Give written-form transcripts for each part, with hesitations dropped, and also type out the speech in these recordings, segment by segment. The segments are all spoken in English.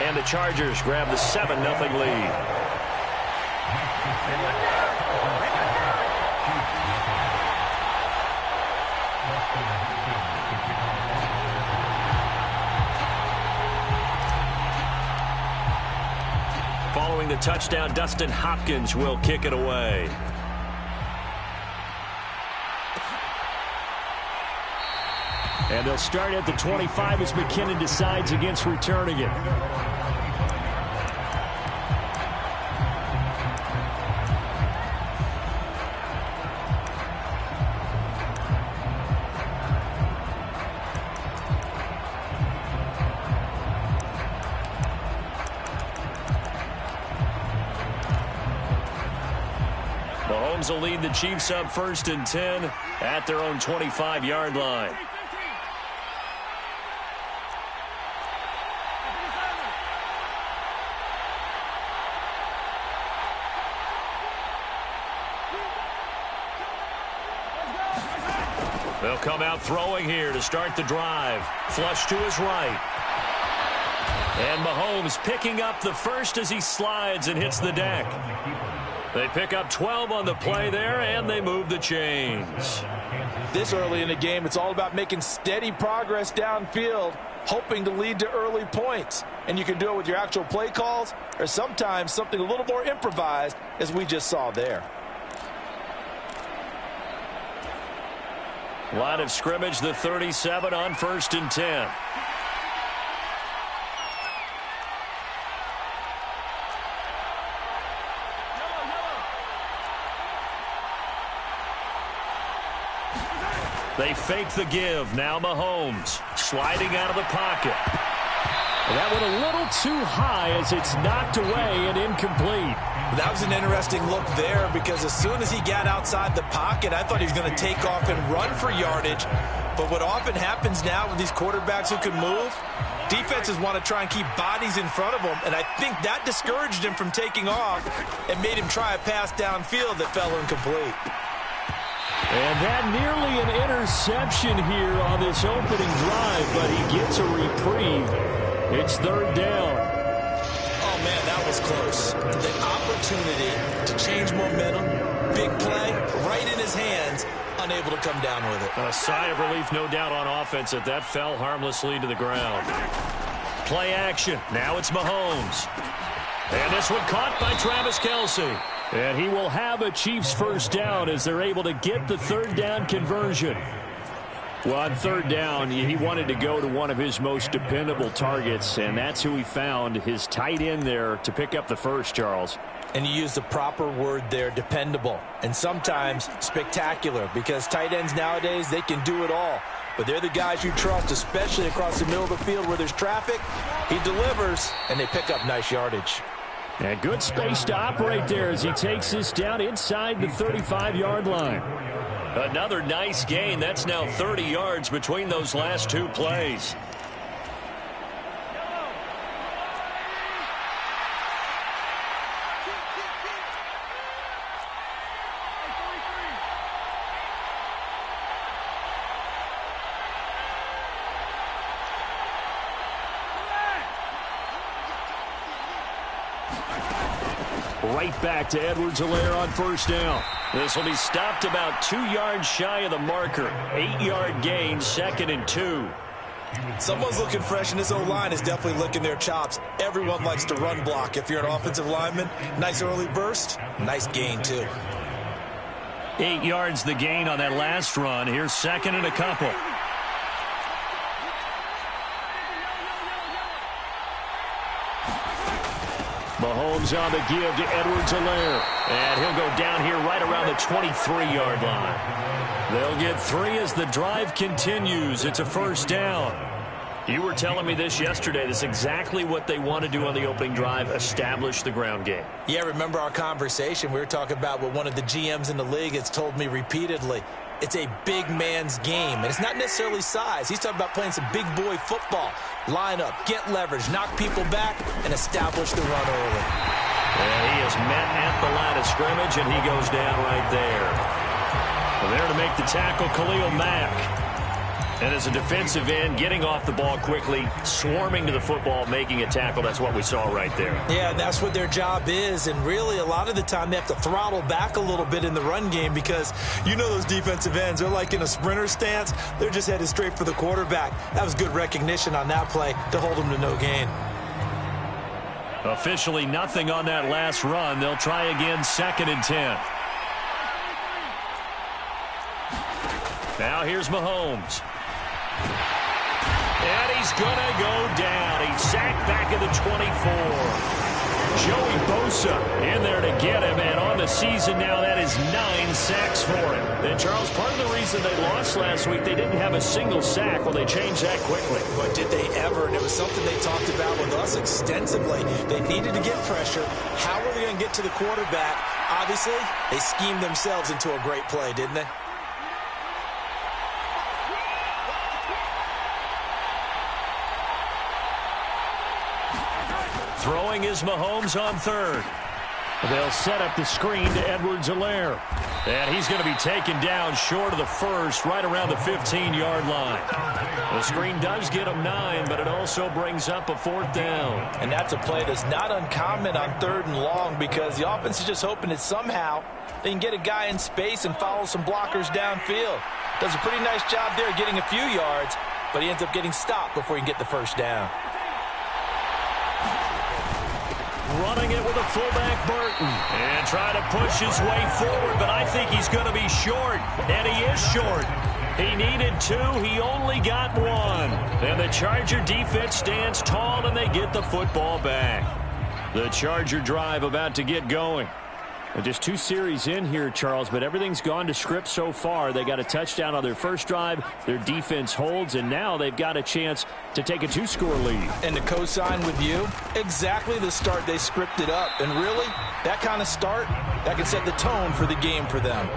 And the Chargers grab the 7-0 lead. Following the touchdown, Dustin Hopkins will kick it away. And they'll start at the 25 as McKinnon decides against returning it. Mahomes will lead the Chiefs up 1st and 10 at their own 25-yard line. They'll come out throwing here to start the drive. Flush to his right. And Mahomes picking up the first as he slides and hits the deck. They pick up 12 on the play there, and they move the chains. This early in the game, it's all about making steady progress downfield, hoping to lead to early points. And you can do it with your actual play calls, or sometimes something a little more improvised, as we just saw there. Line of scrimmage, the 37 on 1st and 10. They fake the give. Now Mahomes sliding out of the pocket. And that went a little too high as it's knocked away and incomplete. That was an interesting look there because as soon as he got outside the pocket, I thought he was going to take off and run for yardage. But what often happens now with these quarterbacks who can move, defenses want to try and keep bodies in front of them, and I think that discouraged him from taking off and made him try a pass downfield that fell incomplete. And that nearly an interception here on this opening drive, but he gets a reprieve. It's 3rd down. Oh, man, that was close. The opportunity to change momentum, big play, right in his hands, unable to come down with it. A sigh of relief, no doubt, on offense that that fell harmlessly to the ground. Play action. Now it's Mahomes. And this one caught by Travis Kelce. And he will have a Chiefs 1st down as they're able to get the 3rd down conversion. Well, on 3rd down, he wanted to go to one of his most dependable targets, and that's who he found, his tight end there, to pick up the first, Charles. And you use the proper word there, dependable, and sometimes spectacular, because tight ends nowadays, they can do it all. But they're the guys you trust, especially across the middle of the field where there's traffic. He delivers, and they pick up nice yardage. And good space to operate there as he takes this down inside the 35-yard line. Another nice gain. That's now 30 yards between those last two plays. Right back to Edwards-Helaire on 1st down. This will be stopped about 2 yards shy of the marker. 8-yard gain, 2nd and 2. Someone's looking fresh, and this O-line is definitely licking their chops. Everyone likes to run block. If you're an offensive lineman, nice early burst, nice gain too. 8 yards the gain on that last run. Here's 2nd and a couple. Mahomes on the give to Edwards-Helaire. And he'll go down here right around the 23-yard line. They'll get 3 as the drive continues. It's a 1st down. You were telling me this yesterday. This is exactly what they want to do on the opening drive, establish the ground game. Yeah, remember our conversation? We were talking about what one of the GMs in the league has told me repeatedly. It's a big man's game, and it's not necessarily size. He's talking about playing some big boy football. Line up, get leverage, knock people back, and establish the run early. And he is met at the line of scrimmage, and he goes down right there. Well, there to make the tackle, Khalil Mack. And as a defensive end, getting off the ball quickly, swarming to the football, making a tackle, that's what we saw right there. Yeah, that's what their job is. And really, a lot of the time, they have to throttle back a little bit in the run game because you know those defensive ends, they're like in a sprinter stance. They're just headed straight for the quarterback. That was good recognition on that play to hold them to no gain. Officially nothing on that last run. They'll try again, 2nd and 10. Now here's Mahomes. And he's going to go down. He's sacked back at the 24. Joey Bosa in there to get him. And on the season now, that is 9 sacks for him. And, Charles, part of the reason they lost last week, they didn't have a single sack. Well, they changed that quickly. But did they ever? And it was something they talked about with us extensively. They needed to get pressure. How were they going to get to the quarterback? Obviously, they schemed themselves into a great play, didn't they? Throwing is Mahomes on 3rd. They'll set up the screen to Edwards-Helaire. And he's going to be taken down short of the 1st, right around the 15-yard line. The screen does get him 9, but it also brings up a 4th down. And that's a play that's not uncommon on 3rd and long because the offense is just hoping that somehow they can get a guy in space and follow some blockers downfield. Does a pretty nice job there getting a few yards, but he ends up getting stopped before he can get the 1st down. Running it with a fullback, Burton. And trying to push his way forward, but I think he's going to be short. And he is short. He needed 2. He only got 1. And the Charger defense stands tall, and they get the football back. The Charger drive about to get going. And just 2 series in here, Charles, but everything's gone to script so far. They got a touchdown on their first drive. Their defense holds, and now they've got a chance to take a 2-score lead. And to co-sign with you, exactly the start they scripted up. And really, that kind of start, that can set the tone for the game for them.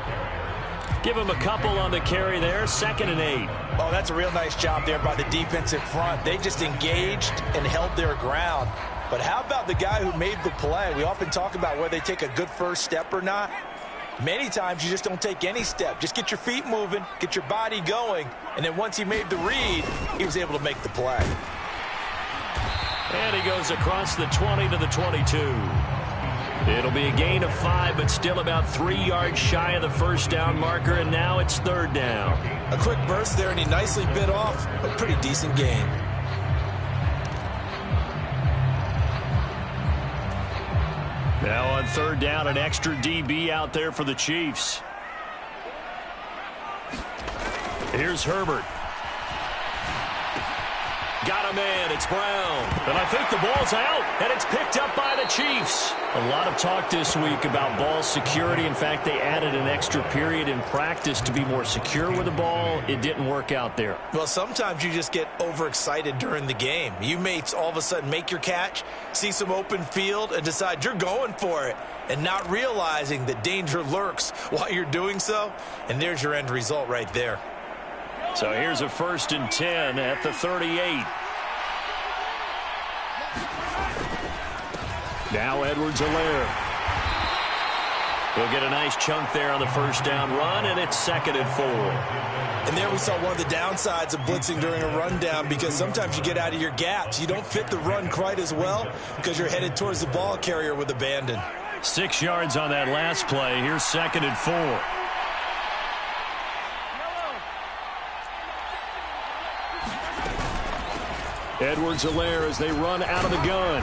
Give him a couple on the carry there, 2nd and 8. Oh, that's a real nice job there by the defensive front. They just engaged and held their ground. But how about the guy who made the play? We often talk about whether they take a good first step or not. Many times you just don't take any step. Just get your feet moving, get your body going, and then once he made the read, he was able to make the play. And he goes across the 20 to the 22. It'll be a gain of 5, but still about 3 yards shy of the 1st down marker, and now it's 3rd down. A quick burst there, and he nicely bit off a pretty decent gain. Now on 3rd down, an extra DB out there for the Chiefs. Here's Herbert. Got a man. It's Brown. And I think the ball's out, and it's picked up by the Chiefs. A lot of talk this week about ball security. In fact, they added an extra period in practice to be more secure with the ball. It didn't work out there. Well, sometimes you just get overexcited during the game. You may all of a sudden make your catch, see some open field, and decide you're going for it, and not realizing that danger lurks while you're doing so. And there's your end result right there. So here's a 1st and 10 at the 38. Now Edwards-Helaire. He'll get a nice chunk there on the 1st down run, and it's 2nd and 4. And there we saw one of the downsides of blitzing during a rundown, because sometimes you get out of your gaps. You don't fit the run quite as well because you're headed towards the ball carrier with abandon. 6 yards on that last play. Here's 2nd and 4. Edwards-Helaire as they run out of the gun.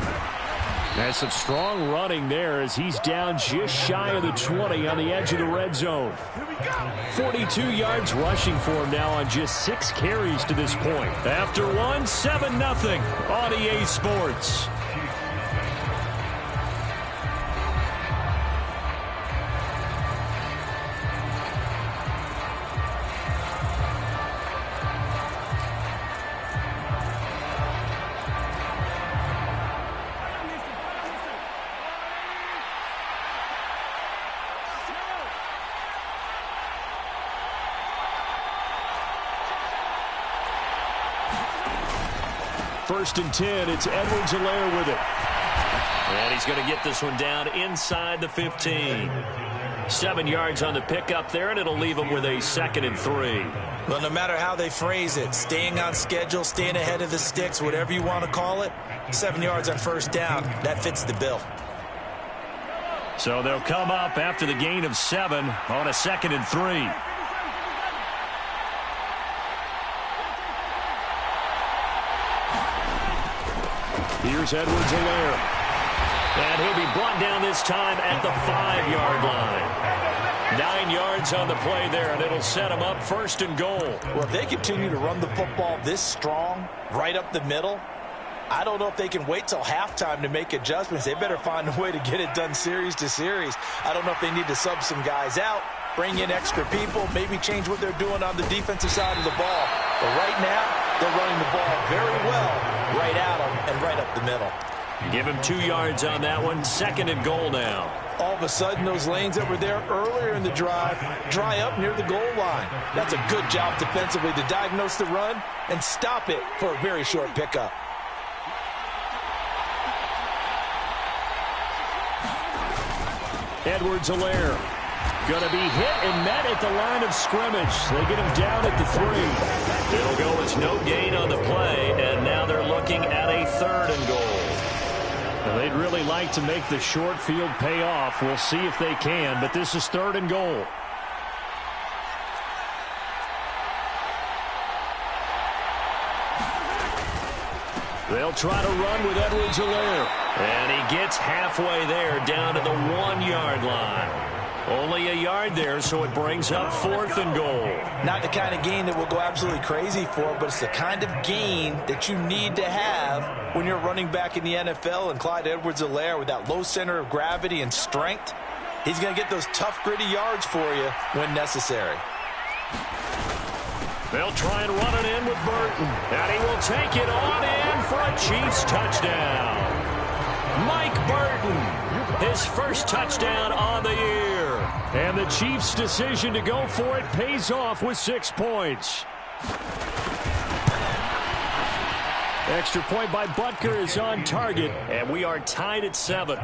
There's some strong running there as he's down just shy of the 20 on the edge of the red zone. 42 yards rushing for him now on just 6 carries to this point. After one, 7-0 on EA Sports. First and 10, it's Edwards-Helaire with it. And he's going to get this one down inside the 15. 7 yards on the pickup there, and it'll leave them with a 2nd and 3. Well, no matter how they phrase it, staying on schedule, staying ahead of the sticks, whatever you want to call it, 7 yards on first down, that fits the bill. So they'll come up after the gain of 7 on a 2nd and 3. Here's Edwards-Helaire. And he'll be brought down this time at the 5-yard line. 9 yards on the play there, and it'll set him up 1st and goal. Well, if they continue to run the football this strong, right up the middle, I don't know if they can wait till halftime to make adjustments. They better find a way to get it done series to series. I don't know if they need to sub some guys out, bring in extra people, maybe change what they're doing on the defensive side of the ball. But right now, they're running the ball very well right at them and right up the middle. Give him 2 yards on that one. 2nd and goal now. All of a sudden, those lanes that were there earlier in the drive dry up near the goal line. That's a good job defensively to diagnose the run and stop it for a very short pickup. Edwards-Helaire going to be hit and met at the line of scrimmage. They get him down at the 3. It'll go as no gain on the play, and now they're looking at a 3rd and goal. Well, they'd really like to make the short field pay off. We'll see if they can, but this is 3rd and goal. They'll try to run with Edwards-Helaire. And he gets halfway there down to the 1-yard line. Only a yard there, so it brings up 4th and goal. Not the kind of gain that we'll go absolutely crazy for, but it's the kind of gain that you need to have when you're running back in the NFL. And Clyde Edwards-Helaire, with that low center of gravity and strength, he's going to get those tough, gritty yards for you when necessary. They'll try and run it in with Burton. And he will take it on in for a Chiefs touchdown. Mike Burton, his first touchdown on the year. And the Chiefs' decision to go for it pays off with 6 points. Extra point by Butker is on target, and we are tied at 7.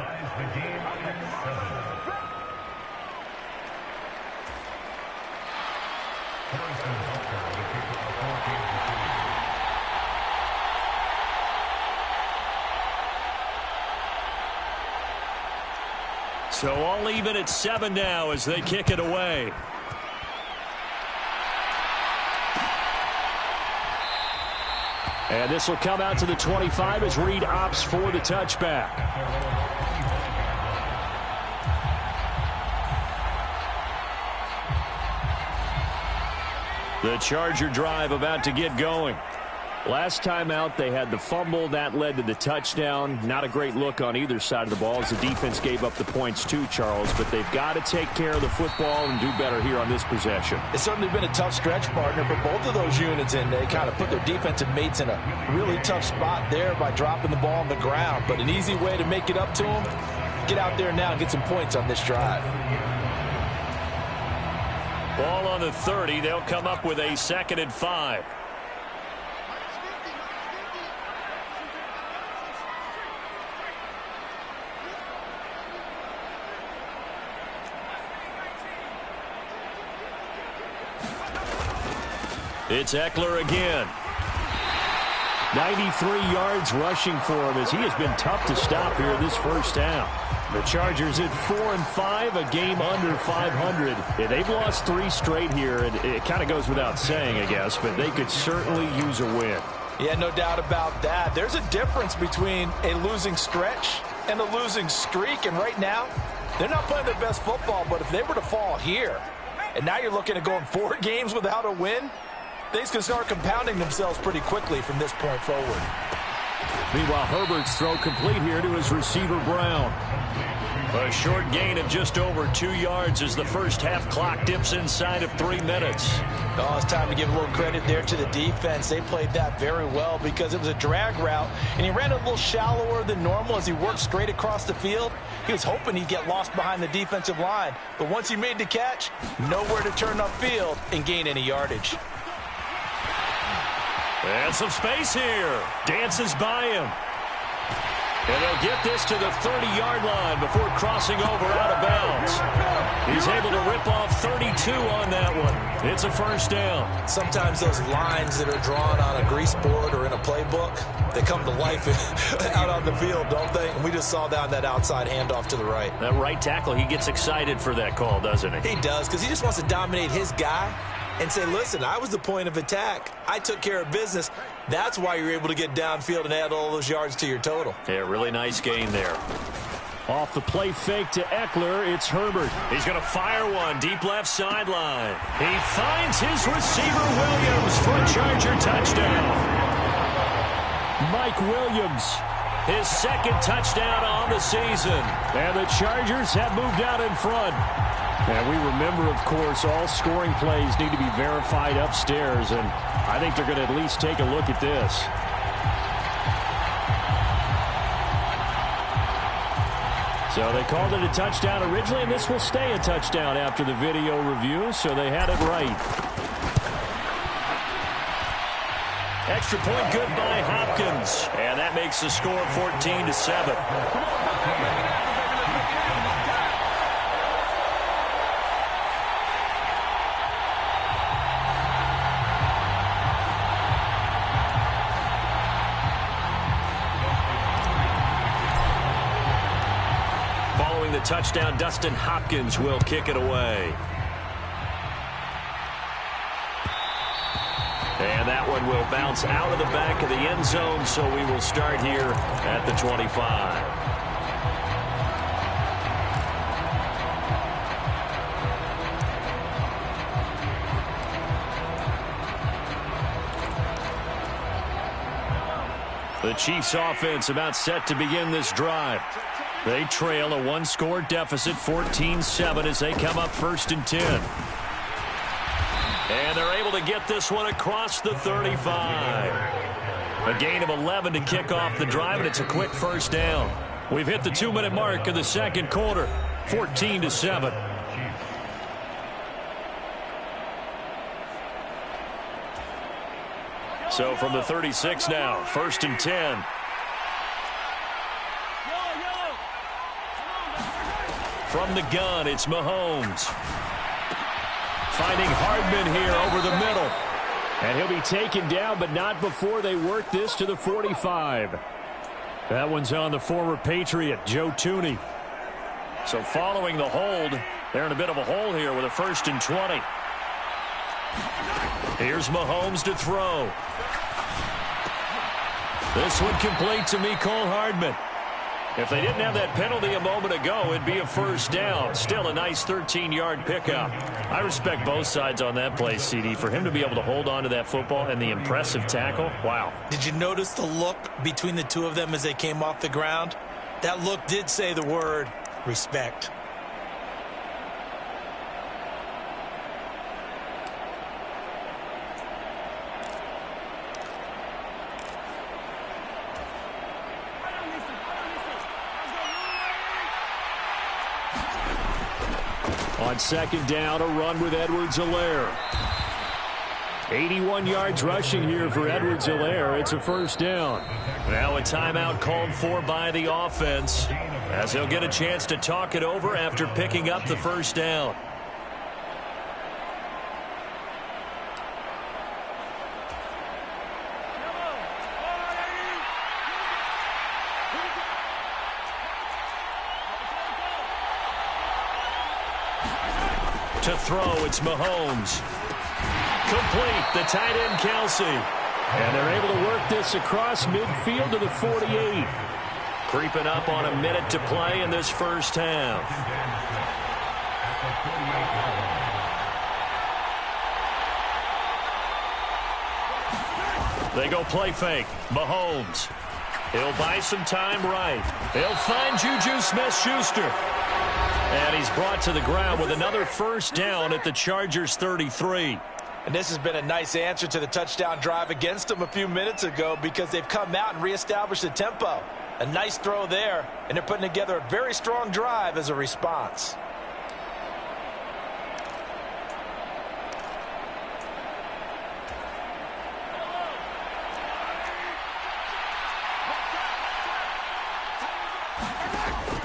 So all even at 7 now as they kick it away. And this will come out to the 25 as Reed opts for the touchback. The Charger drive about to get going. Last time out, they had the fumble. That led to the touchdown. Not a great look on either side of the ball as the defense gave up the points too, Charles. But they've got to take care of the football and do better here on this possession. It's certainly been a tough stretch, partner, for both of those units, and they kind of put their defensive mates in a really tough spot there by dropping the ball on the ground. But an easy way to make it up to them, get out there now and get some points on this drive. Ball on the 30. They'll come up with a 2nd and 5. It's Eckler again. 93 yards rushing for him as he has been tough to stop here this first half. The Chargers at 4-5, a game under 500. Yeah, they've lost 3 straight here, and it kind of goes without saying, I guess, but they could certainly use a win. Yeah, no doubt about that. There's a difference between a losing stretch and a losing streak, and right now, they're not playing their best football, but if they were to fall here, and now you're looking at going 4 games without a win, things can start compounding themselves pretty quickly from this point forward. Meanwhile, Herbert's throw complete here to his receiver, Brown. A short gain of just over 2 yards as the first half clock dips inside of 3 minutes. Oh, it's time to give a little credit there to the defense. They played that very well because it was a drag route, and he ran a little shallower than normal as he worked straight across the field. He was hoping he'd get lost behind the defensive line, but once he made the catch, nowhere to turn upfield and gain any yardage. And some space here. Dances by him. And they'll get this to the 30-yard line before crossing over out of bounds. He's able to rip off 32 on that one. It's a first down. Sometimes those lines that are drawn on a grease board or in a playbook, they come to life out on the field, don't they? And we just saw that on that outside handoff to the right. That right tackle, he gets excited for that call, doesn't he? He does, because he just wants to dominate his guy and say, listen, I was the point of attack. I took care of business. That's why you're able to get downfield and add all those yards to your total. Yeah, really nice gain there. Off the play fake to Eckler, it's Herbert. He's going to fire one deep left sideline. He finds his receiver Williams for a Charger touchdown. Mike Williams, his second touchdown on the season. And the Chargers have moved out in front. And we remember, of course, all scoring plays need to be verified upstairs, and I think they're going to at least take a look at this. So they called it a touchdown originally, and this will stay a touchdown after the video review, so they had it right. Extra point good by Hopkins, and that makes the score 14-7. The touchdown, Dustin Hopkins will kick it away. And that one will bounce out of the back of the end zone, so we will start here at the 25. The Chiefs offense about set to begin this drive. They trail a one-score deficit, 14-7, as they come up 1st and 10. And they're able to get this one across the 35. A gain of 11 to kick off the drive, and it's a quick first down. We've hit the 2-minute mark in the second quarter, 14-7. So from the 36 now, 1st and 10. From the gun, it's Mahomes. Finding Hardman here over the middle. And he'll be taken down, but not before they work this to the 45. That one's on the former Patriot, Joe Tooney. So following the hold, they're in a bit of a hole here with a 1st and 20. Here's Mahomes to throw. This one complete to Mecole Hardman. If they didn't have that penalty a moment ago, it'd be a first down. Still a nice 13-yard pickup. I respect both sides on that play, CD. For him to be able to hold on to that football and the impressive tackle, wow. Did you notice the look between the two of them as they came off the ground? That look did say the word respect. On 2nd down, a run with Edwards-Helaire. 81 yards rushing here for Edwards-Helaire. It's a first down. Now a timeout called for by the offense, as they'll get a chance to talk it over after picking up the first down. To throw, it's Mahomes. Complete, the tight end Kelsey. And they're able to work this across midfield to the 48. Creeping up on a minute to play in this first half. They go play fake. Mahomes. He'll buy some time right. He'll find Juju Smith-Schuster. And he's brought to the ground with another first down at the Chargers' 33. And this has been a nice answer to the touchdown drive against them a few minutes ago, because they've come out and reestablished the tempo. A nice throw there, and they're putting together a very strong drive as a response.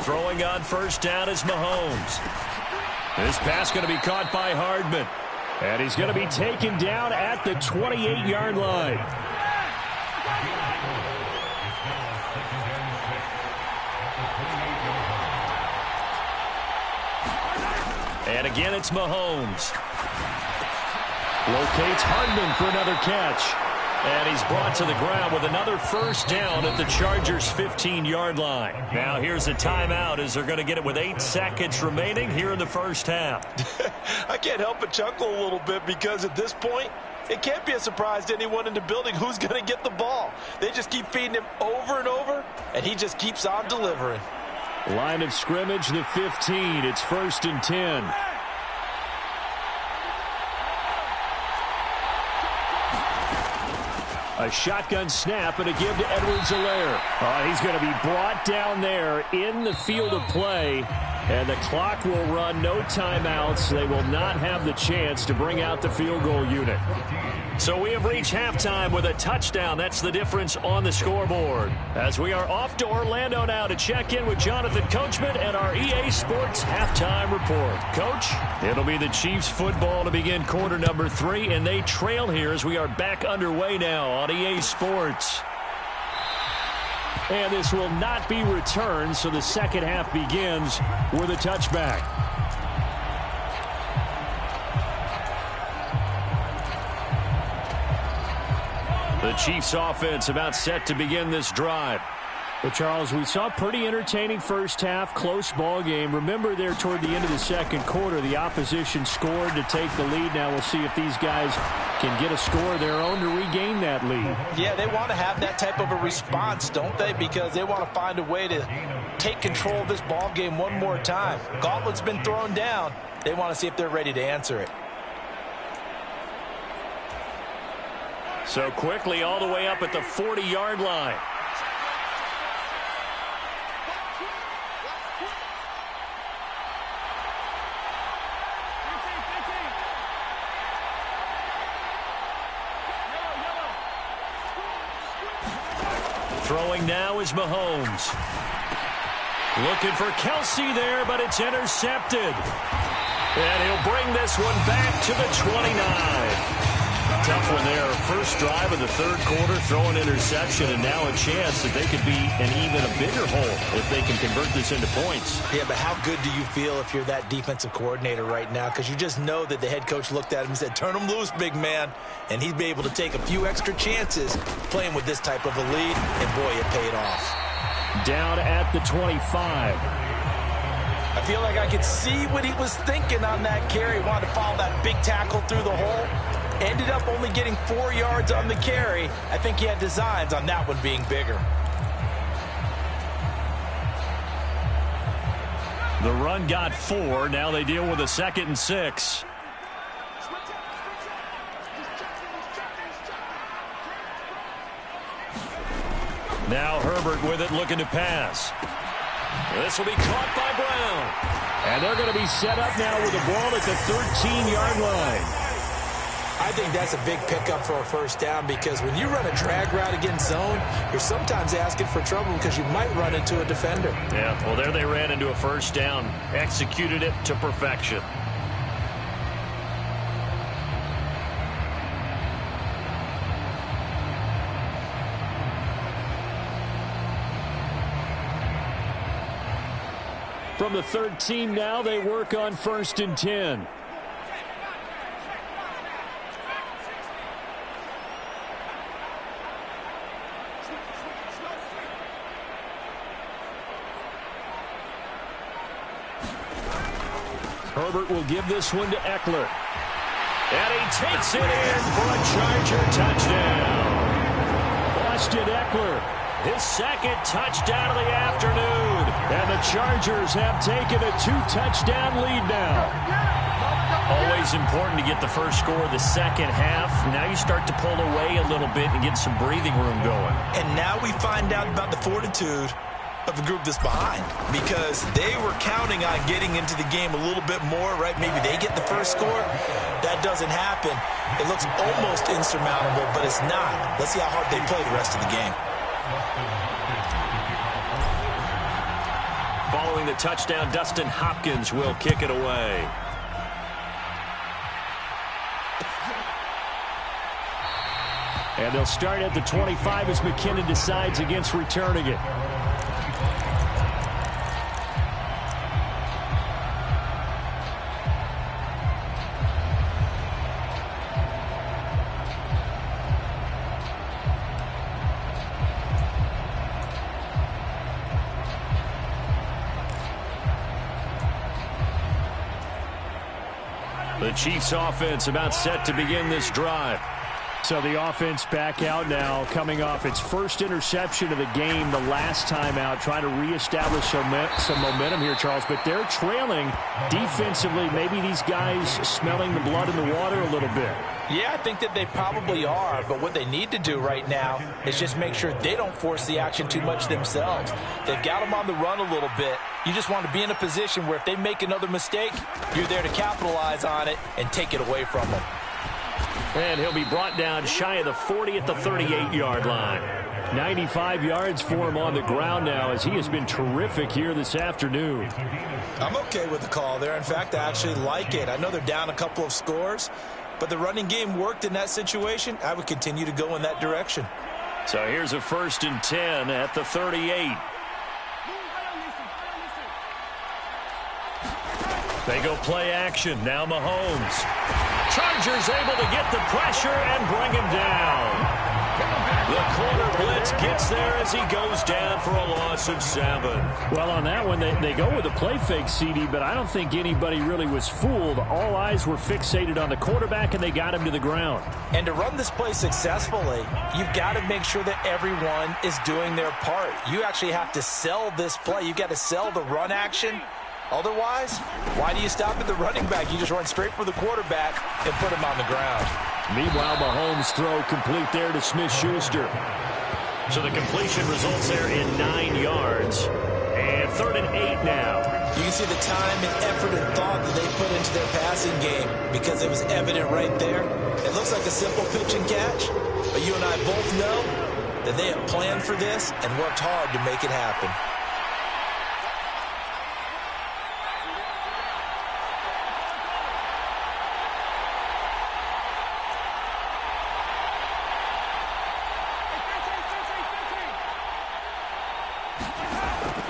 Throwing on first down is Mahomes. This pass going to be caught by Hardman. And he's going to be taken down at the 28-yard line. And again, it's Mahomes. Locates Hardman for another catch. And he's brought to the ground with another first down at the Chargers' 15-yard line. Now here's a timeout as they're going to get it with 8 seconds remaining here in the first half. I can't help but chuckle a little bit because at this point, it can't be a surprise to anyone in the building who's going to get the ball. They just keep feeding him over and over, and he just keeps on delivering. Line of scrimmage, the 15. It's 1st and 10. A shotgun snap and a give to Edwards-Helaire. He's going to be brought down there in the field of play. And the clock will run, no timeouts. They will not have the chance to bring out the field goal unit. So we have reached halftime with a touchdown. That's the difference on the scoreboard. As we are off to Orlando now to check in with Jonathan Coachman and our EA Sports halftime report. Coach, it'll be the Chiefs football to begin quarter number 3, and they trail here as we are back underway now on EA Sports. And this will not be returned, so the second half begins with a touchback. The Chiefs offense about set to begin this drive. But, Charles, we saw a pretty entertaining first half, close ball game. Remember there toward the end of the second quarter, the opposition scored to take the lead. Now we'll see if these guys can get a score of their own to regain that lead. Yeah, they want to have that type of a response, don't they? Because they want to find a way to take control of this ball game one more time. Gauntlet's been thrown down. They want to see if they're ready to answer it. So quickly all the way up at the 40-yard line. Throwing now is Mahomes. Looking for Kelsey there, but it's intercepted. And he'll bring this one back to the 29. Tough one there. First drive of the third quarter, throwing interception, and now a chance that they could be an even a bigger hole if they can convert this into points. Yeah, but how good do you feel if you're that defensive coordinator right now? Because you just know that the head coach looked at him and said, turn him loose, big man. And he'd be able to take a few extra chances playing with this type of a lead, and boy, it paid off. Down at the 25. I feel like I could see what he was thinking on that carry. He wanted to follow that big tackle through the hole. Ended up only getting 4 yards on the carry. I think he had designs on that one being bigger. The run got 4. Now they deal with a 2nd and 6. Now Herbert with it, looking to pass. This will be caught by Brown. And they're going to be set up now with the ball at the 13-yard line. I think that's a big pickup for a first down, because when you run a drag route against zone, you're sometimes asking for trouble because you might run into a defender. Yeah, well, there they ran into a first down. Executed it to perfection. From the 13 now, they work on 1st and 10. Herbert will give this one to Eckler. And he takes it in for a Charger touchdown. Austin Eckler, his 2nd touchdown of the afternoon. And the Chargers have taken a 2-touchdown lead now. Always important to get the first score of the second half. Now you start to pull away a little bit and get some breathing room going. And now we find out about the fortitude of the group that's behind, because they were counting on getting into the game a little bit more, right? Maybe they get the first score. That doesn't happen. It looks almost insurmountable, but it's not. Let's see how hard they play the rest of the game. Following the touchdown, Dustin Hopkins will kick it away. And they'll start at the 25 as McKinnon decides against returning it. The Chiefs offense about set to begin this drive. So the offense back out now, coming off its first interception of the game the last time out, trying to reestablish some momentum here, Charles. But they're trailing defensively. Maybe these guys smelling the blood in the water a little bit. Yeah, I think that they probably are, but what they need to do right now is just make sure they don't force the action too much themselves. They've got them on the run a little bit. You just want to be in a position where if they make another mistake, you're there to capitalize on it and take it away from them. And he'll be brought down shy of the 40 at the 38-yard line. 95 yards for him on the ground now as he has been terrific here this afternoon. I'm okay with the call there. In fact, I actually like it. I know they're down a couple of scores, but the running game worked in that situation. I would continue to go in that direction. So here's a 1st and 10 at the 38. They go play action. Now Mahomes. Chargers able to get the pressure and bring him down. The corner blitz gets there as he goes down for a loss of 7. Well, on that one, they go with a play fake, CD, but I don't think anybody really was fooled. All eyes were fixated on the quarterback, and they got him to the ground. And to run this play successfully, you've got to make sure that everyone is doing their part. You actually have to sell this play. You've got to sell the run action. Otherwise, why do you stop at the running back? You just run straight for the quarterback and put him on the ground. Meanwhile, Mahomes' throw complete there to Smith-Schuster. So the completion results there in 9 yards. And 3rd and 8 now. You can see the time and effort and thought that they put into their passing game because it was evident right there. It looks like a simple pitch and catch, but you and I both know that they have planned for this and worked hard to make it happen.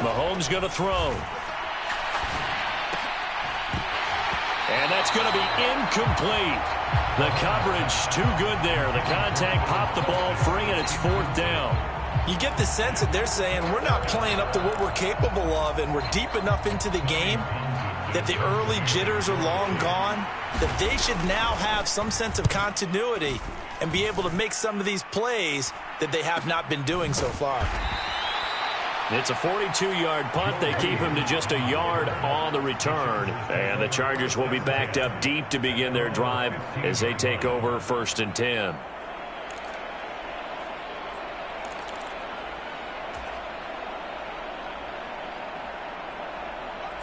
Mahomes going to throw. And that's going to be incomplete. The coverage too good there. The contact popped the ball free, and it's 4th down. You get the sense that they're saying we're not playing up to what we're capable of, and we're deep enough into the game that the early jitters are long gone, that they should now have some sense of continuity and be able to make some of these plays that they have not been doing so far. It's a 42-yard punt. They keep him to just a yard on the return. And the Chargers will be backed up deep to begin their drive as they take over 1st and 10.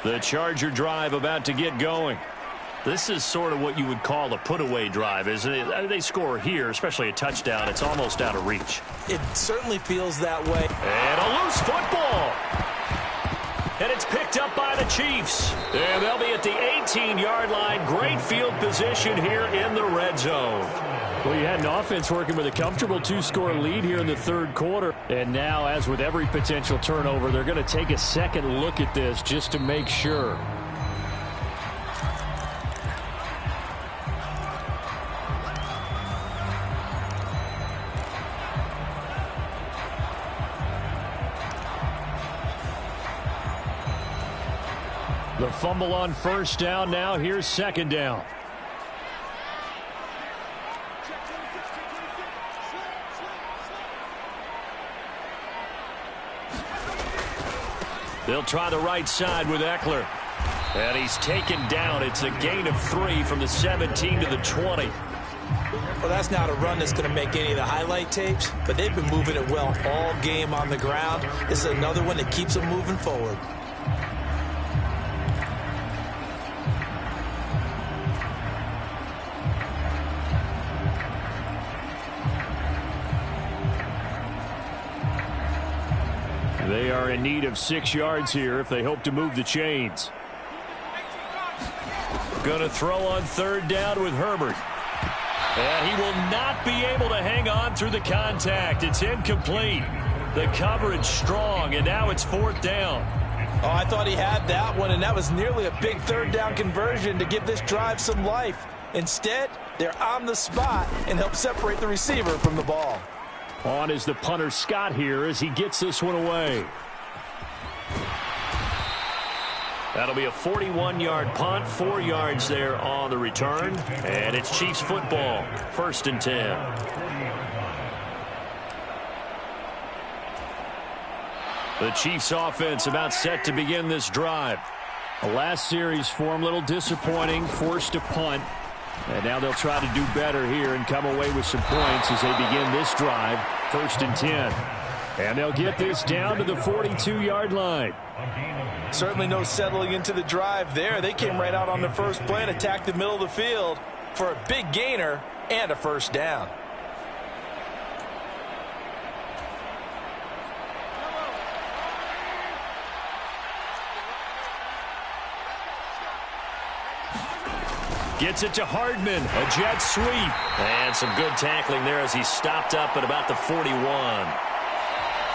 The Charger drive about to get going. This is sort of what you would call a put-away drive, isn't it? They score here, especially a touchdown. It's almost out of reach. It certainly feels that way. And a loose football. And it's picked up by the Chiefs. And they'll be at the 18-yard line. Great field position here in the red zone. Well, you had an offense working with a comfortable 2-score lead here in the 3rd quarter. And now, as with every potential turnover, they're going to take a second look at this just to make sure. The fumble on 1st down. Now here's 2nd down. They'll try the right side with Eckler. And he's taken down. It's a gain of 3 from the 17 to the 20. Well, that's not a run that's going to make any of the highlight tapes, but they've been moving it well all game on the ground. This is another one that keeps them moving forward. They are in need of 6 yards here if they hope to move the chains. Going to throw on third down with Herbert. And he will not be able to hang on through the contact. It's incomplete. The coverage strong, and now it's fourth down. Oh, I thought he had that one, and that was nearly a big third down conversion to give this drive some life. Instead, they're on the spot and help separate the receiver from the ball. On is the punter Scott here as he gets this one away. That'll be a 41-yard punt, 4 yards there on the return. And it's Chiefs football, 1st and 10. The Chiefs offense about set to begin this drive. The last series for him, a little disappointing, forced a punt. And now they'll try to do better here and come away with some points as they begin this drive, 1st and 10. And they'll get this down to the 42-yard line. Certainly no settling into the drive there. They came right out on the first play and attacked the middle of the field for a big gainer and a first down. Gets it to Hardman, a jet sweep. And some good tackling there as he stopped up at about the 41.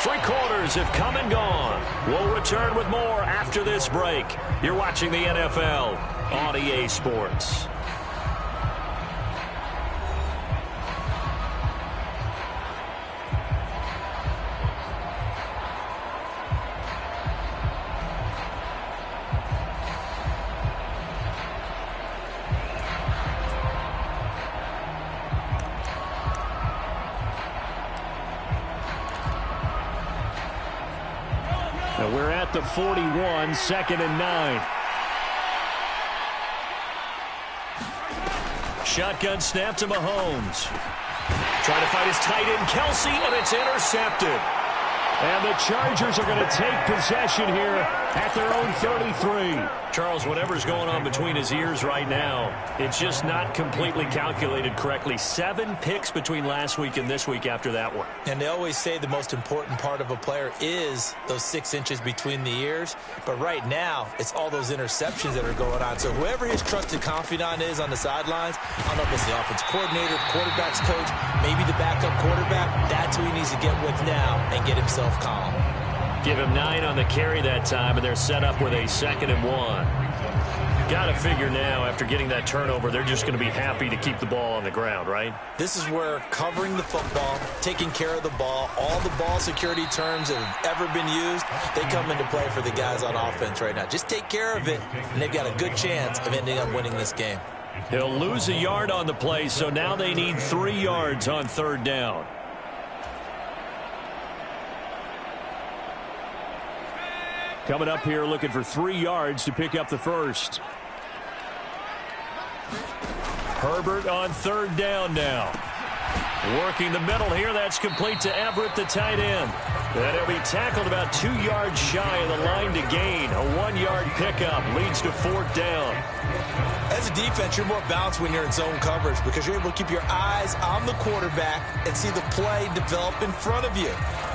3 quarters have come and gone. We'll return with more after this break. You're watching the NFL on EA Sports. We're at the 41, 2nd and 9. Shotgun snap to Mahomes. Trying to find his tight end, Kelsey, and it's intercepted. And the Chargers are going to take possession here at their own 33. Charles, whatever's going on between his ears right now, it's just not completely calculated correctly. 7 picks between last week and this week after that one. And they always say the most important part of a player is those 6 inches between the ears. But right now, it's all those interceptions that are going on. So whoever his trusted confidant is on the sidelines, I don't know if it's the offense coordinator, quarterback's coach, maybe the backup quarterback, that's who he needs to get with now and get himself calm. Give him 9 on the carry that time, and they're set up with a 2nd and 1. Got to figure now, after getting that turnover, they're just going to be happy to keep the ball on the ground, right? This is where covering the football, taking care of the ball, all the ball security terms that have ever been used, they come into play for the guys on offense right now. Just take care of it, and they've got a good chance of ending up winning this game. He'll lose a yard on the play, so now they need 3 yards on 3rd down. Coming up here looking for 3 yards to pick up the first. Herbert on 3rd down now. Working the middle here. That's complete to Everett, the tight end. And he'll be tackled about 2 yards shy of the line to gain. A 1-yard pickup leads to 4th down. As a defense, you're more balanced when you're in zone coverage because you're able to keep your eyes on the quarterback and see the play develop in front of you.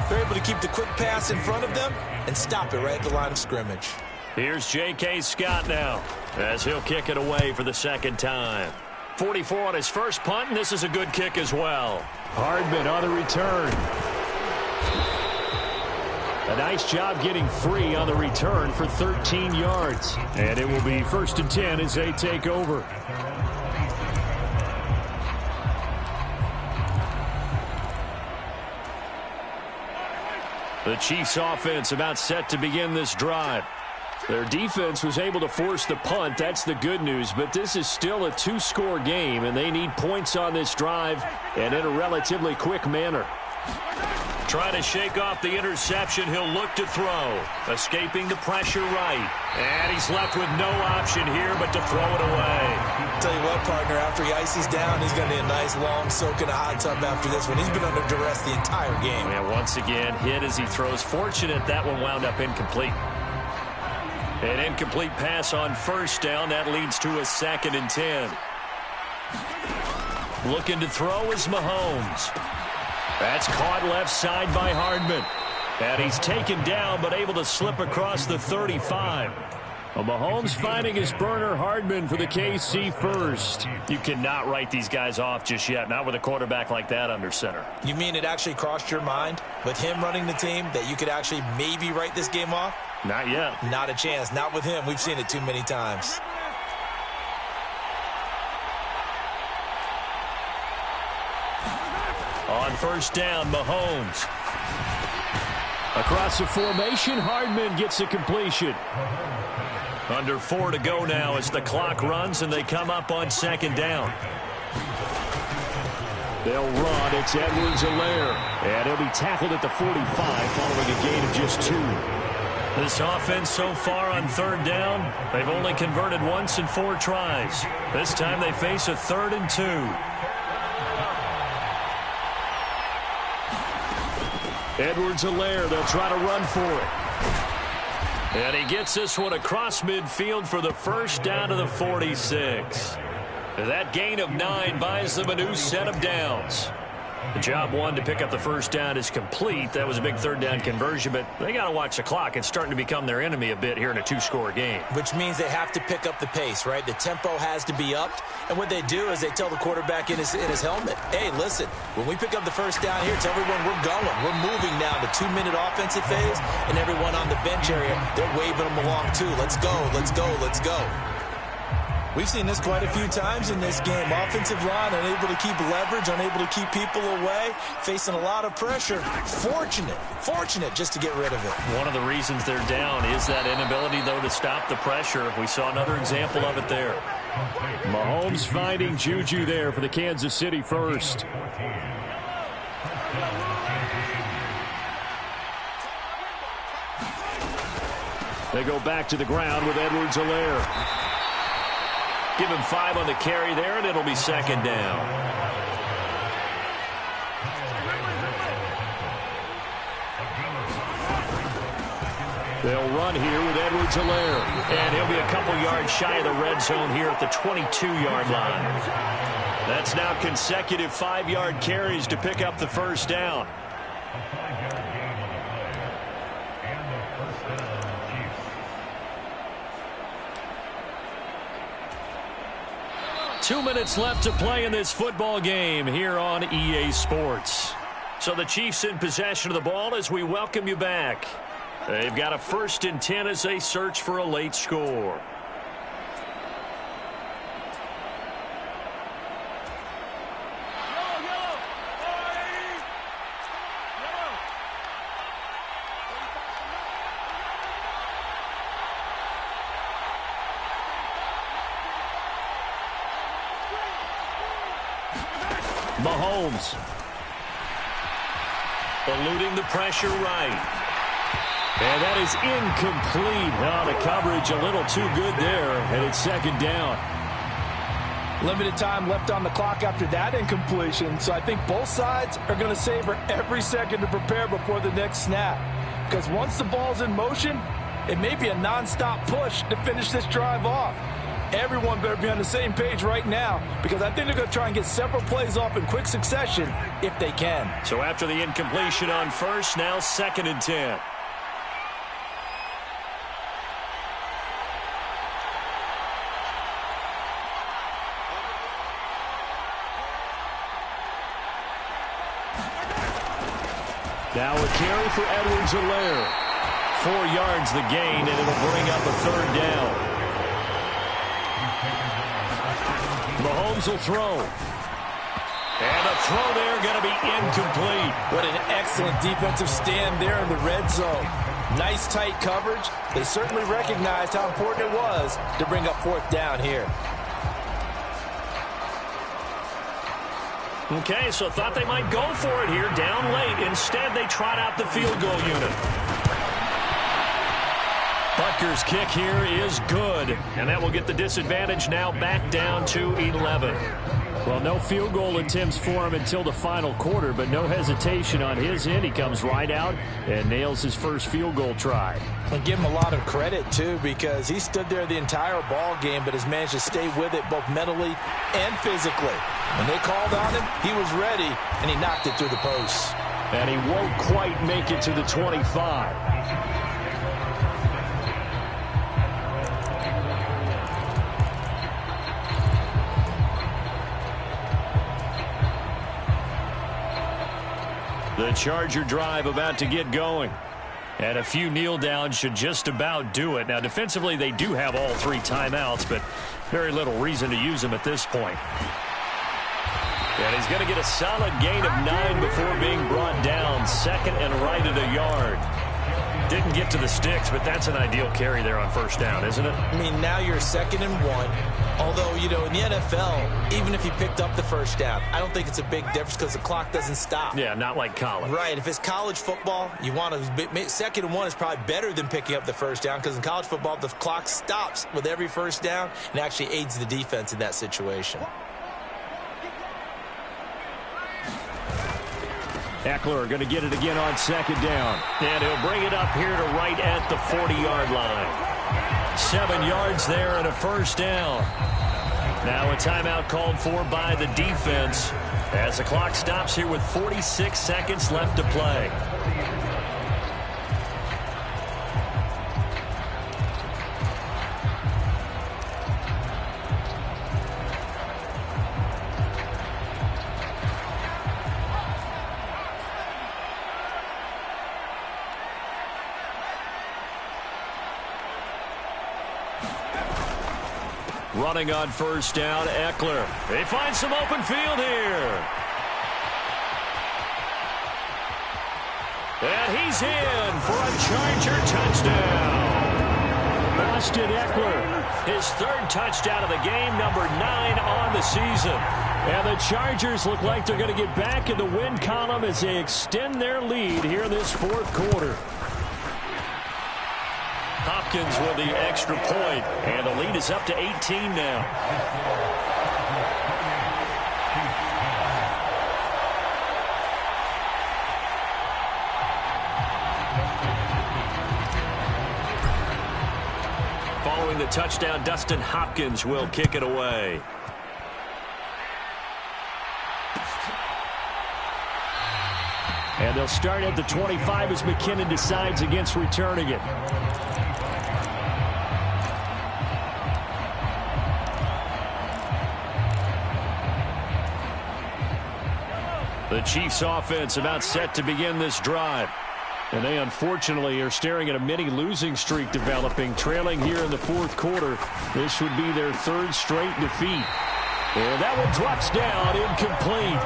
They're able to keep the quick pass in front of them and stop it right at the line of scrimmage. Here's J.K. Scott now as he'll kick it away for the 2nd time. 44 on his first punt, and this is a good kick as well. Hardman on the return. A nice job getting free on the return for 13 yards. And it will be 1st and 10 as they take over. The Chiefs offense about set to begin this drive. Their defense was able to force the punt. That's the good news. But this is still a 2-score game, and they need points on this drive and in a relatively quick manner. Trying to shake off the interception. He'll look to throw. Escaping the pressure right. And he's left with no option here but to throw it away. Tell you what, partner, after he ices down, he's going to need a nice long soak in a hot tub after this one. He's been under duress the entire game. And once again, hit as he throws. Fortunate that one wound up incomplete. An incomplete pass on 1st down. That leads to a 2nd and 10. Looking to throw is Mahomes. That's caught left side by Hardman. And he's taken down, but able to slip across the 35. Well, Mahomes finding his burner Hardman for the KC first. You cannot write these guys off just yet, not with a quarterback like that under center. You mean it actually crossed your mind with him running the team that you could actually maybe write this game off? Not yet. Not a chance. Not with him. We've seen it too many times. On first down, Mahomes. Across the formation, Hardman gets a completion. Under 4 to go now as the clock runs and they come up on second down. They'll run. It's Edwards-Helaire. And he'll be tackled at the 45 following a gain of just 2. This offense so far on third down, they've only converted once in 4 tries. This time they face a 3rd and 2. Edwards-Helaire, they'll try to run for it. And he gets this one across midfield for the first down to the 46. That gain of 9 buys them a new set of downs. The job one to pick up the first down is complete. That was a big third down conversion, but they got to watch the clock. It's starting to become their enemy a bit here in a 2-score game. Which means they have to pick up the pace, right? The tempo has to be upped. And what they do is they tell the quarterback in his helmet, hey, listen, when we pick up the first down here, tell everyone we're going. We're moving now to 2-minute offensive phase, and everyone on the bench area, they're waving them along too. Let's go, let's go, let's go. We've seen this quite a few times in this game. Offensive line unable to keep leverage, unable to keep people away, facing a lot of pressure. Fortunate just to get rid of it. One of the reasons they're down is that inability, though, to stop the pressure. We saw another example of it there. Mahomes finding Juju there for the Kansas City first. They go back to the ground with Edwards-Helaire. Give him 5 on the carry there, and it'll be second down. They'll run here with Edwards-Helaire. And he'll be a couple yards shy of the red zone here at the 22-yard line. That's now consecutive 5-yard carries to pick up the first down. Two minutes left to play in this football game here on EA Sports. So the Chiefs in possession of the ball as we welcome you back. They've got a 1st and 10 as they search for a late score. Mahomes eluding the pressure right. And that is incomplete. Now the coverage a little too good there, and it's second down. Limited time left on the clock after that incompletion, so I think both sides are going to savor every second to prepare before the next snap. Because once the ball's in motion, it may be a nonstop push to finish this drive off. Everyone better be on the same page right now, because I think they're going to try and get several plays off in quick succession if they can. So after the incompletion on first, now 2nd and 10. Now a carry for Edwards-Helaire. 4 yards the gain, and it'll bring up a 3rd down. Mahomes will throw. And a throw there going to be incomplete. What an excellent defensive stand there in the red zone. Nice tight coverage. They certainly recognized how important it was to bring up 4th down here. Okay, so thought they might go for it here, down late. Instead, they trot out the field goal unit. Butker's kick here is good, and that will get the disadvantage now back down to 11. Well, no field goal attempts for him until the final quarter, but no hesitation on his end. He comes right out and nails his first field goal try. And give him a lot of credit, too, because he stood there the entire ball game, but has managed to stay with it both mentally and physically. When they called on him, he was ready, and he knocked it through the posts. And he won't quite make it to the 25. The Charger drive about to get going. And a few kneel downs should just about do it. Now, defensively, they do have all 3 timeouts, but very little reason to use them at this point. And he's going to get a solid gain of 9 before being brought down. Second and right at a yard. Didn't get to the sticks, but that's an ideal carry there on first down, isn't it? I mean, now you're 2nd and 1. Although, you know, in the NFL, even if you picked up the first down, I don't think it's a big difference because the clock doesn't stop. Yeah, not like college. Right. If it's college football, you want to 2nd and 1 is probably better than picking up the first down because in college football, the clock stops with every first down and actually aids the defense in that situation. Eckler going to get it again on 2nd down. And he'll bring it up here to right at the 40-yard line. 7 yards there and a first down. Now a timeout called for by the defense as the clock stops here with 46 seconds left to play. Running on first down, Eckler. They find some open field here. And he's in for a Charger touchdown. Austin Eckler, his 3rd touchdown of the game, number 9 on the season. And the Chargers look like they're going to get back in the win column as they extend their lead here in this 4th quarter. Hopkins with the extra point, and the lead is up to 18 now. Following the touchdown, Dustin Hopkins will kick it away. And they'll start at the 25 as McKinnon decides against returning it. The Chiefs offense about set to begin this drive. And they unfortunately are staring at a mini losing streak developing, trailing here in the 4th quarter. This would be their 3rd straight defeat. And that one drops down, incomplete.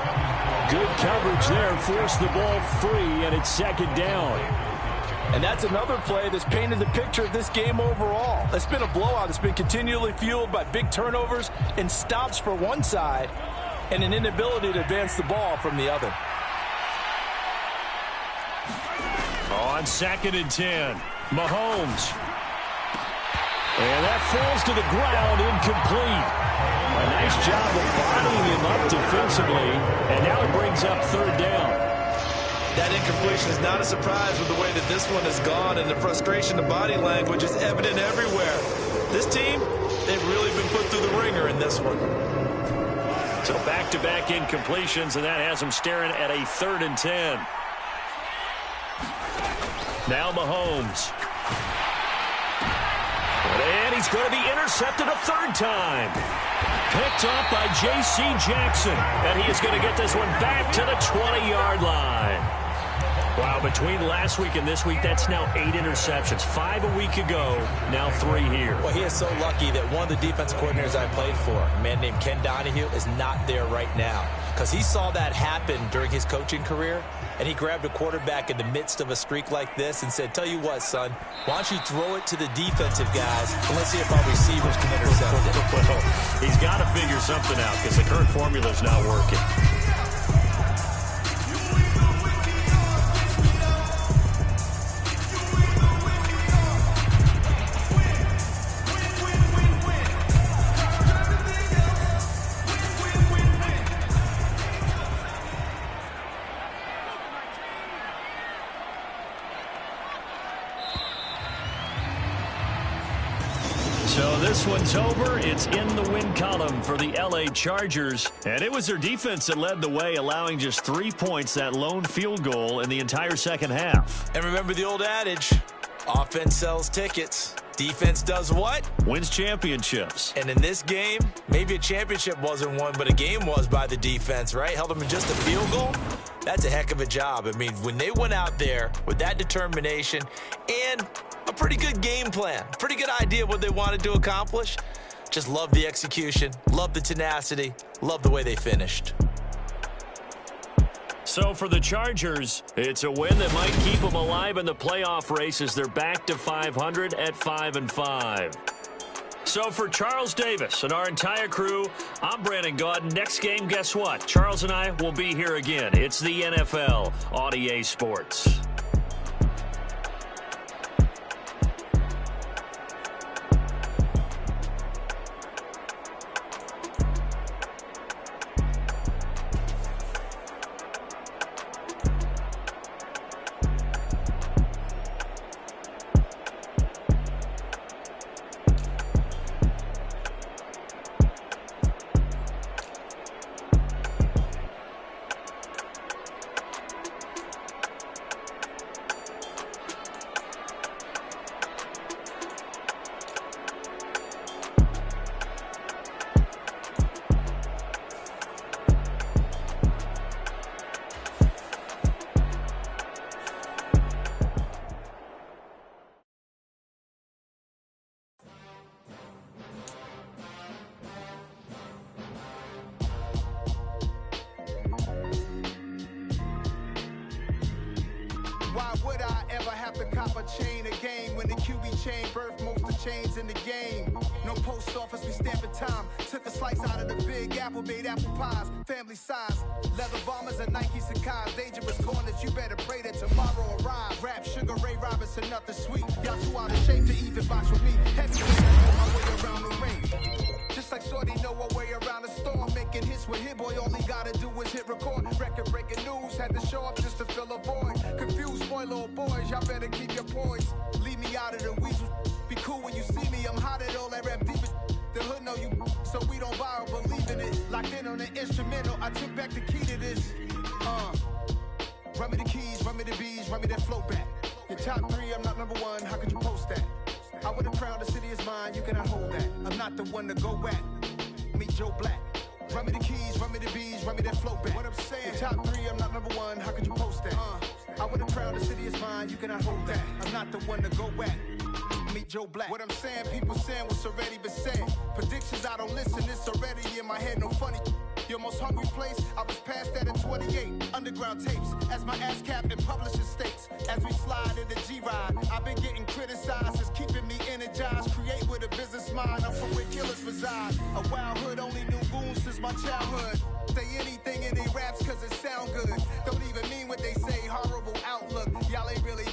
Good coverage there, forced the ball free, and it's 2nd down. And that's another play that's painted the picture of this game overall. It's been a blowout. It's been continually fueled by big turnovers and stops for one side and an inability to advance the ball from the other. On 2nd and 10, Mahomes. And that falls to the ground, incomplete. A nice job of bodying him up defensively, and now it brings up 3rd down. That incompletion is not a surprise with the way that this one has gone, and the frustration, the body language is evident everywhere. This team, they've really been put through the ringer in this one. So back-to-back incompletions, and that has them staring at a 3rd and 10. Now Mahomes. And he's going to be intercepted a 3rd time. Picked up by J.C. Jackson. And he is going to get this one back to the 20-yard line. Wow, between last week and this week, that's now 8 interceptions. 5 a week ago, now 3 here. Well, he is so lucky that one of the defense coordinators I played for, a man named Ken Donahue, is not there right now. Because he saw that happen during his coaching career, and he grabbed a quarterback in the midst of a streak like this and said, tell you what, son, why don't you throw it to the defensive guys, and let's see if our receivers can intercept it. Well, he's got to figure something out because the current formula is not working. So this one's over. It's in the win column for the L.A. Chargers. And it was their defense that led the way, allowing just 3 points, that lone field goal in the entire second half. And remember the old adage, offense sells tickets. Defense does what? Wins championships. And in this game, maybe a championship wasn't won, but a game was by the defense, right? Held them in just a field goal. That's a heck of a job. I mean, when they went out there with that determination and a pretty good game plan, pretty good idea of what they wanted to accomplish, just love the execution, love the tenacity, love the way they finished. So for the Chargers, it's a win that might keep them alive in the playoff race as they're back to 500 at 5-5. So for Charles Davis and our entire crew, I'm Brandon Gaudin. Next game, guess what? Charles and I will be here again. It's the NFL on EA Sports. Why would I ever have to cop a chain again when the QB chain birthed most of the chains in the game? No post office, we stamping time. Took a slice out of the big apple, made apple pies, family size. Leather bombers and Nike Sacai's, dangerous corners, you better pray that tomorrow arrive. Rap, Sugar Ray Robinson, nothing sweet. Y'all too out of shape to even box with me. Heavy I know my way around the ring. Just like Shorty know her way around the storm. Making hits with Hit Boy, all he gotta do is hit record. Record breaking news, had to show up just to fill a void. Confused, spoiled little boys, y'all better keep your poise. Leave me out of the weasel. Be cool when you see me, I'm hot at all that rap deep. The hood know you, so we don't borrow, believe in it. Locked in on the instrumental, I took back the key to this. Run me the keys, run me the bees, run me that flow back. Your top three, I'm not number one, how could you post that? I would have crowned the city is mine, you cannot hold that. I'm not the one to go at. Meet Joe Black. Run me the keys, run me the bees, run me that flow back. What I'm saying, your top three, I'm not number one, how could you post that? I would have crowned the city is mine, you cannot hold that. I'm not the one to go at. Meet Joe Black. What I'm saying, people saying what's already been said. Predictions, I don't listen, it's already in my head, no funny. Your most hungry place, I was past that at 28. Underground tapes, as my ass cap in publishing states. As we slide in the G-Ride, I've been getting criticized, it's keeping me energized. Create with a business mind, I'm from where killers reside. A wild hood, only knew goons since my childhood. Say anything in they raps cause it sound good. Don't even mean what they say, horrible outlook. Y'all ain't really